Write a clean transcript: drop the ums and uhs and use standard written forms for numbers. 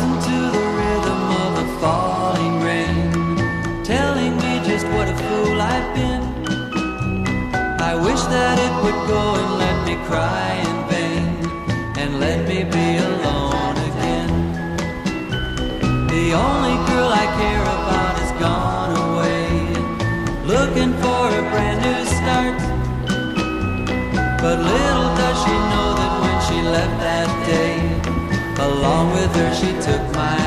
listen to the rhythm of the falling rain, telling me just what a fool I've been. I wish that it would go and let me cry in vain, and let me be alone again. The only girl I care about has gone away, looking for a brand new start. But little does she know that when she left that day, along with her she took my